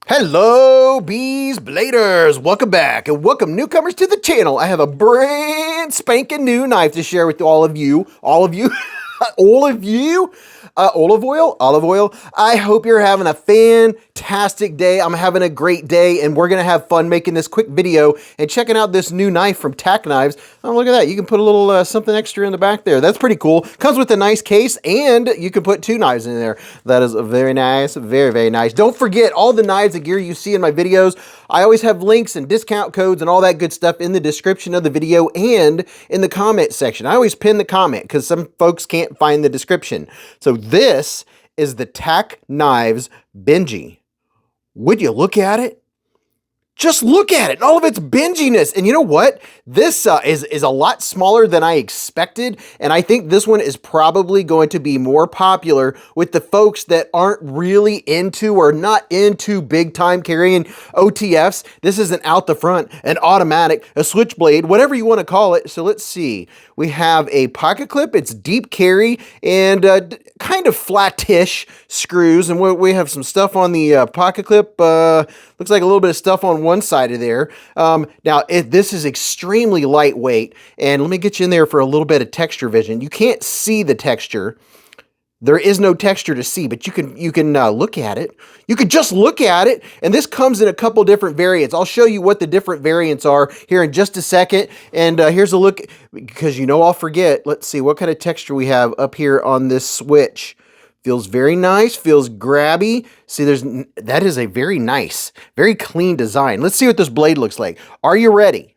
Hello, Beez Bladers! Welcome back and welcome newcomers to the channel. I have a brand spanking new knife to share with all of you. All of you. Olive oil. I hope you're having a fantastic day. I'm having a great day and we're going to have fun making this quick video and checking out this new knife from Tack Knives. Oh, look at that. You can put a little something extra in the back there. That's pretty cool. Comes with a nice case and you can put two knives in there. That is very nice. Very, very nice. Don't forget all the knives and gear you see in my videos. I always have links and discount codes and all that good stuff in the description of the video and in the comment section. I always pin the comment because some folks can't find the description. So this is the Tack Knives Benji. Would you look at it? Just look at it, all of its benginess. And you know what? This is a lot smaller than I expected. And I think this one is probably going to be more popular with the folks that aren't really into or not into big time carrying OTFs. This is an out the front, an automatic, a switchblade, whatever you want to call it. So let's see. We have a pocket clip. It's deep carry and kind of flattish screws. And we have some stuff on the pocket clip. Looks like a little bit of stuff on one side of there. Now, this is extremely lightweight, and let me get you in there for a little bit of texture vision. You can't see the texture. There is no texture to see, but you can look at it. You could just look at it, and this comes in a couple different variants. I'll show you what the different variants are here in just a second, and here's a look, because you know I'll forget. Let's see what kind of texture we have up here on this switch. Feels very nice, feels grabby. See, that is a very nice, very clean design. Let's see what this blade looks like. Are you ready?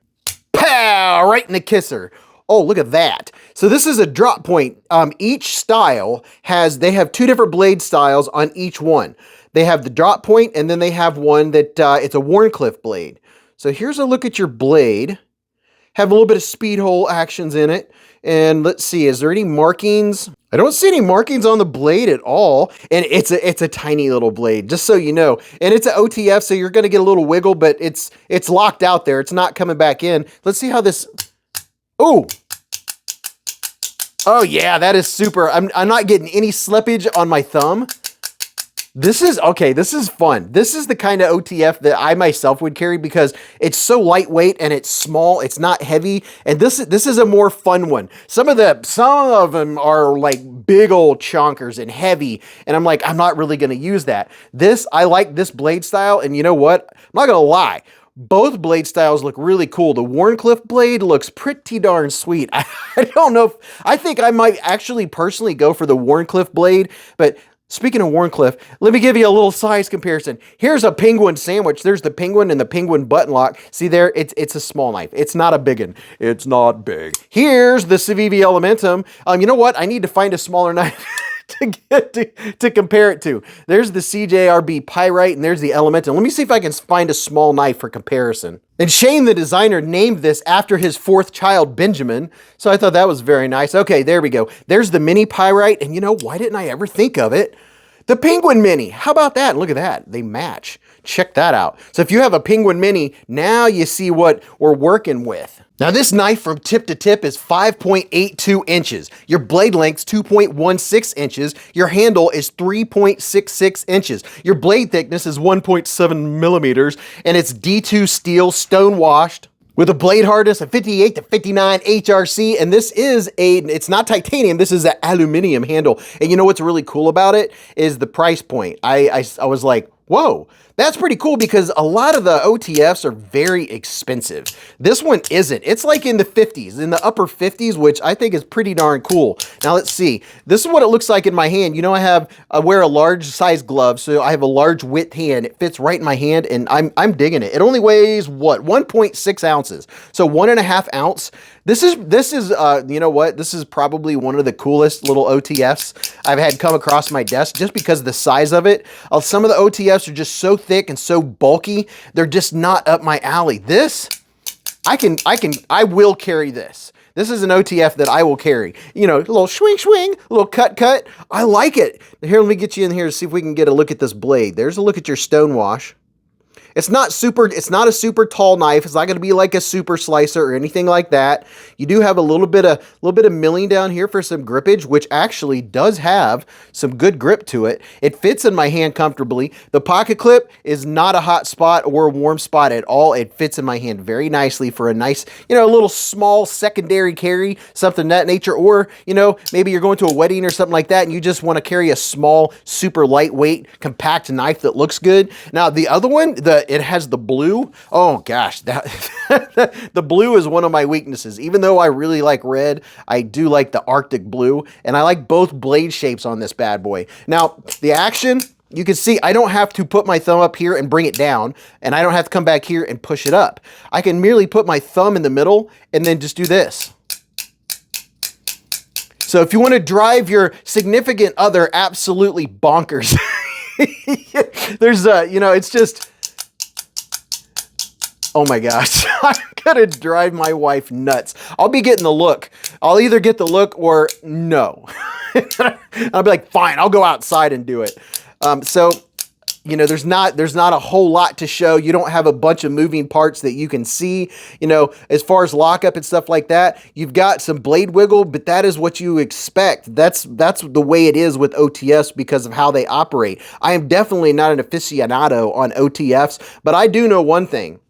Pow! Right in the kisser. Oh, look at that. So this is a drop point. Each style they have two different blade styles on each one. They have the drop point, and then they have one that it's a Wharncliffe blade. So here's a look at your blade. Have a little bit of speed hole actions in it. And let's see, is there any markings? I don't see any markings on the blade at all. And it's a tiny little blade, just so you know. And it's an OTF, so you're gonna get a little wiggle, but it's locked out there. It's not coming back in. Let's see how this, oh yeah, that is super. I'm not getting any slippage on my thumb. This is fun. This is the kind of OTF that I myself would carry because it's so lightweight and it's small, it's not heavy, and this is a more fun one. Some of them are like big old chonkers and heavy, and I'm like, I'm not really gonna use that. I like this blade style, and you know what? I'm not gonna lie. Both blade styles look really cool. The Wharncliffe blade looks pretty darn sweet. I don't know I think I might actually personally go for the Wharncliffe blade, but speaking of Wharncliffe, let me give you a little size comparison. Here's a penguin sandwich. There's the penguin and the penguin button lock. See there? It's a small knife. It's not a big one. It's not big. Here's the Civivi Elementum. You know what? I need to find a smaller knife to compare it to. There's the CJRB Pyrite and there's the Elementum. Let me see if I can find a small knife for comparison. And Shane, the designer, named this after his fourth child, Benjamin. So I thought that was very nice. Okay, there we go. There's the mini Pyrite. And you know, why didn't I ever think of it? The Penguin Mini. How about that? Look at that. They match. Check that out. So if you have a Penguin Mini, now you see what we're working with. Now this knife from tip to tip is 5.82 inches. Your blade length's 2.16 inches. Your handle is 3.66 inches. Your blade thickness is 1.7 millimeters, and it's D2 steel, stone washed, with a blade hardness of 58 to 59 HRC, and it's not titanium, this is an aluminum handle. And you know what's really cool about it is the price point. I was like, whoa, that's pretty cool because a lot of the OTFs are very expensive. This one isn't. It's like in the 50s, in the upper 50s, which I think is pretty darn cool. Now let's see. This is what it looks like in my hand. You know, I wear a large size glove, so I have a large width hand. It fits right in my hand, and I'm digging it. It only weighs what? 1.6 ounces. So 1.5 ounce. This is you know what? This is probably one of the coolest little OTFs I've had come across my desk just because of the size of it. Some of the OTFs are just so thick and so bulky. They're just not up my alley. This, I will carry this. This is an OTF that I will carry. You know, a little swing, a little cut. I like it. Here, let me get you in here to see if we can get a look at this blade. There's a look at your stone wash. It's not a super tall knife. It's not going to be like a super slicer or anything like that. You do have a little bit of milling down here for some grippage, which actually does have some good grip to it. It fits in my hand comfortably. The pocket clip is not a hot spot or a warm spot at all. It fits in my hand very nicely for a nice, a little small secondary carry, something of that nature. Or, maybe you're going to a wedding or something like that and you just want to carry a small, super lightweight, compact knife that looks good. Now, the other one, it has the blue. Oh gosh, the blue is one of my weaknesses. Even though I really like red, I do like the Arctic blue, and I like both blade shapes on this bad boy. Now, the action, you can see I don't have to put my thumb up here and bring it down, and I don't have to come back here and push it up. I can merely put my thumb in the middle and then just do this. So if you want to drive your significant other absolutely bonkers, there's it's just, oh my gosh, I'm gonna drive my wife nuts. I'll be getting the look. I'll either get the look or no. I'll be like, fine, I'll go outside and do it. So, there's not a whole lot to show. You don't have a bunch of moving parts that you can see, as far as lockup and stuff like that. You've got some blade wiggle, but that is what you expect. That's the way it is with OTFs because of how they operate. I am definitely not an aficionado on OTFs, but I do know one thing.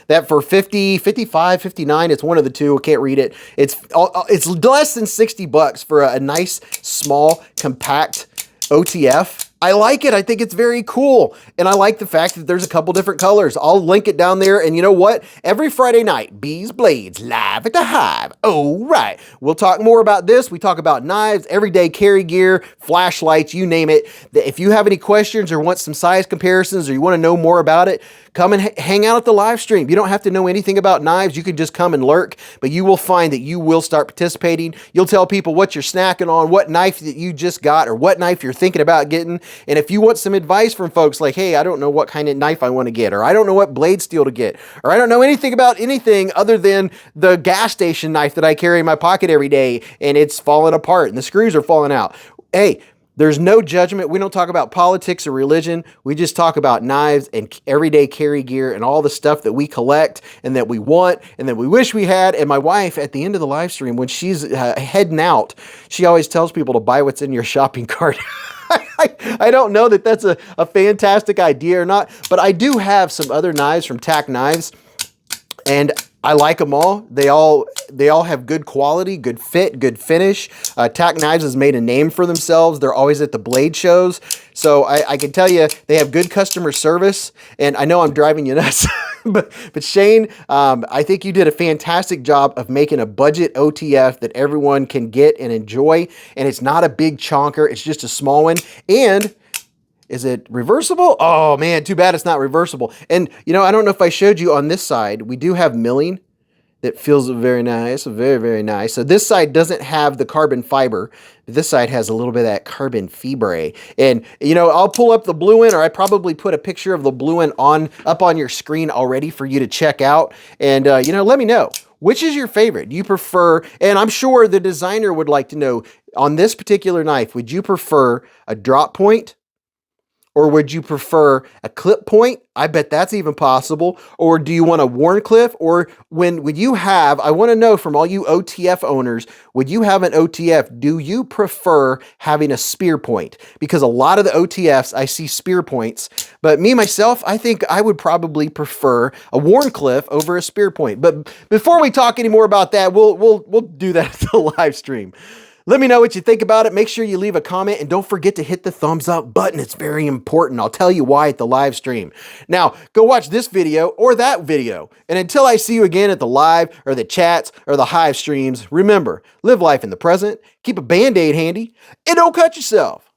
That for 50, 55, 59, it's one of the two, I can't read it. It's less than $60 for a nice, small, compact OTF. I like it. I think it's very cool. And I like the fact that there's a couple different colors. I'll link it down there. And you know what? Every Friday night, Beez Blades live at the Hive. Oh, right. We'll talk more about this. We talk about knives, everyday carry gear, flashlights, you name it. If you have any questions or want some size comparisons or you want to know more about it, come and hang out at the live stream. You don't have to know anything about knives. You can just come and lurk, but you will find that you will start participating. You'll tell people what you're snacking on, what knife that you just got, or what knife you're thinking about getting. And if you want some advice from folks like, hey, I don't know what kind of knife I want to get, or I don't know what blade steel to get, or I don't know anything about anything other than the gas station knife that I carry in my pocket every day, and it's falling apart and the screws are falling out. Hey, there's no judgment. We don't talk about politics or religion. We just talk about knives and everyday carry gear and all the stuff that we collect and that we want and that we wish we had. And my wife, at the end of the live stream, when she's heading out, she always tells people to buy what's in your shopping cart. I don't know that that's a fantastic idea or not, but I do have some other knives from Tac Knives, and I like them all. They all have good quality, good fit, good finish. Tac Knives has made a name for themselves. They're always at the blade shows. So I can tell you they have good customer service. And I know I'm driving you nuts, but Shane, I think you did a fantastic job of making a budget OTF that everyone can get and enjoy. And it's not a big chonker. It's just a small one. And is it reversible? Oh man, too bad it's not reversible. And I don't know if I showed you on this side, we do have milling that feels very nice, very, very nice. So this side doesn't have the carbon fiber. This side has a little bit of that carbon fibre. And I'll pull up the blue one, or I probably put a picture of the blue one up on your screen already for you to check out. And let me know. Which is your favorite? Do you prefer, and I'm sure the designer would like to know, on this particular knife, would you prefer a drop point? Or would you prefer a clip point? I bet that's even possible. Or do you want a Wharncliffe? Or would you have, I want to know from all you OTF owners, would you have an OTF? Do you prefer having a spear point? Because a lot of the OTFs, I see spear points. But me, myself, I think I would probably prefer a Wharncliffe over a spear point. But before we talk any more about that, we'll do that at the live stream. Let me know what you think about it. Make sure you leave a comment and don't forget to hit the thumbs up button. It's very important. I'll tell you why at the live stream. Now, go watch this video or that video. And until I see you again at the live or the chats or the Hive streams, remember, live life in the present, keep a Band-Aid handy, and don't cut yourself.